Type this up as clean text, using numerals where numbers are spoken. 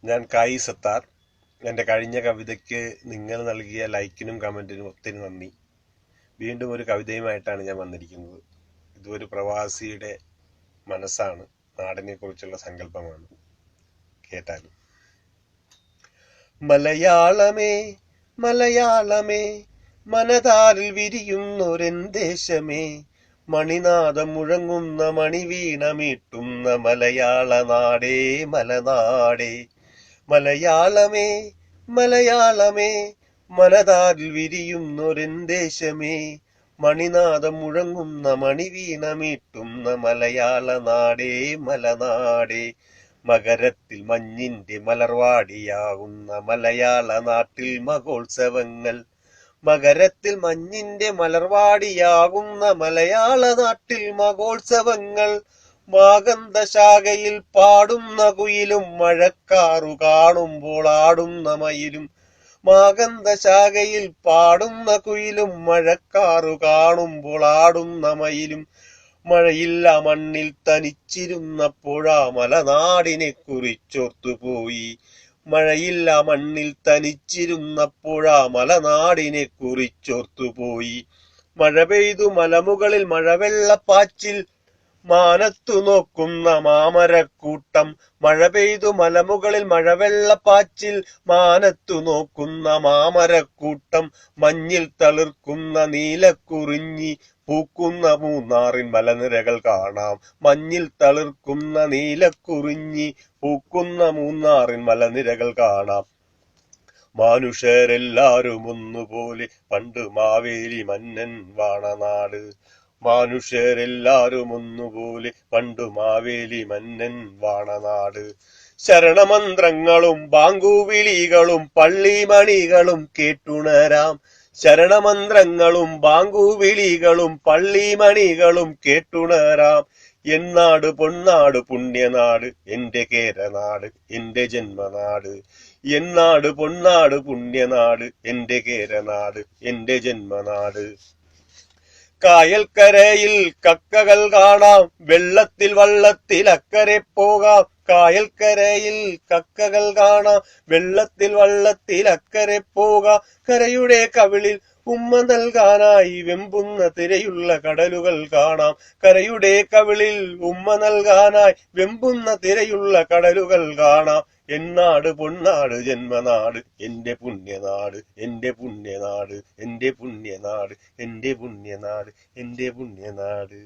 ഞാൻ കായി സത്താർ. എൻ്റെ കഴിഞ്ഞ കവിതയ്ക്ക് നിങ്ങൾ നൽകിയ ലൈക്കിനും കമൻറ്റിനും ഒത്തിരി നന്ദി. വീണ്ടും ഒരു കവിതയുമായിട്ടാണ് ഞാൻ വന്നിരിക്കുന്നത്. ഇതൊരു പ്രവാസിയുടെ മനസ്സാണ്, നാടിനെക്കുറിച്ചുള്ള സങ്കല്പമാണ്. കേട്ടാലും. മലയാളമേ മലയാളമേ, മനതാരിൽ വിരിയുന്നൊരെൻ ദേശമേ, മണിനാദം മുഴങ്ങുന്ന മണിവീണമീട്ടുന്ന മലയാള നാടേ മലനാടേ. മലയാളമേ മലയാളമേ, മനതാരിൽ വിരിയുന്നൊരെൻ ദേശമേ, മണിനാദം മുഴങ്ങുന്ന മണിവീണമീട്ടുന്ന മലയാള നാടേ മലനാടേ. മകരത്തിൽ മഞ്ഞിന്റെ മലർവാടിയാകുന്ന മലയാള നാട്ടിൽ മഹോത്സവങ്ങൾ. മകരത്തിൽ മഞ്ഞിന്റെ മലർവാടിയാകുന്ന മലയാള നാട്ടിൽ മഹോത്സവങ്ങൾ. മാഗന്ധശാഖയിൽ പാടുന്ന കുയിലും മഴക്കാറു കാണുമ്പോൾ ആടുന്ന മയിലും. മാഗന്ധശാഖയിൽ പാടുന്ന കുയിലും മഴക്കാറു കാണുമ്പോൾ ആടുന്ന മയിലും. മഴയില്ല മണ്ണിൽ തനിച്ചിരുന്നപ്പോഴാ മലനാടിനെ കുറിച്ചോർത്തുപോയി. മഴയില്ല മണ്ണിൽ തനിച്ചിരുന്നപ്പോഴാ മലനാടിനെ കുറിച്ചോർത്തുപോയി. മഴ പെയ്തു മലമുകളിൽ മഴവെള്ളപ്പാച്ചിൽ, മാനത്തു നോക്കുന്ന മാമരക്കൂട്ടം. മഴ പെയ്തു മലമുകളിൽ മഴവെള്ളപ്പാച്ചിൽ, മാനത്തു നോക്കുന്ന മാമരക്കൂട്ടം. മഞ്ഞിൽ തളിർക്കുന്ന നീലക്കുറിഞ്ഞി പൂക്കുന്ന മൂന്നാറിൻ മലനിരകൾ കാണാം. മഞ്ഞിൽ തളിർക്കുന്ന നീലക്കുറിഞ്ഞി പൂക്കുന്ന മൂന്നാറിൻ മലനിരകൾ കാണാം. മനുഷ്യരെല്ലാരും ഒന്നുപോലെ പണ്ട് മാവേലി മന്നൻ വാണനാട്. മനുഷ്യരെല്ലാരും ഒന്നുപോലെ പണ്ടു മാവേലി മന്നൻ വാണനാട്. ശരണമന്ത്രങ്ങളും ബാങ്കുവിളികളും പള്ളിമണികളും കേട്ടുണരാം. ശരണമന്ത്രങ്ങളും ബാങ്കുവിളികളും പള്ളിമണികളും കേട്ടുണരാം. എന്നാട് പൊന്നാട് പുണ്യനാട് എന്റെ കേരനാട്, എന്റെ ജന്മനാട്. എന്നാട് പൊന്നാട് പുണ്യനാട് എന്റെ കേരനാട്, എന്റെ ജന്മനാട്. കായൽക്കരയിൽ കക്കകൾ കാണാം, വെള്ളത്തിൽ വള്ളത്തിൽ അക്കരെ പോകാം. കായൽക്കരയിൽ കക്കകൾ കാണാം, വെള്ളത്തിൽ വള്ളത്തിൽ അക്കരെ പോകാം. കരയുടെ കവിളിൽ ഉമ്മ നൽകാനായി വെമ്പുന്ന തിരയുള്ള കടലുകൾ കാണാം. കരയുടെ കവിളിൽ ഉമ്മ നൽകാനായി വെമ്പുന്ന തിരയുള്ള കടലുകൾ കാണാം. എന്നാട് പൊന്നാട് ജന്മനാട്, എന്റെ പുണ്യനാട്, എന്റെ പുണ്യനാട്, എന്റെ പുണ്യനാട്, എന്റെ പുണ്യനാട്, എന്റെ പുണ്യനാട്.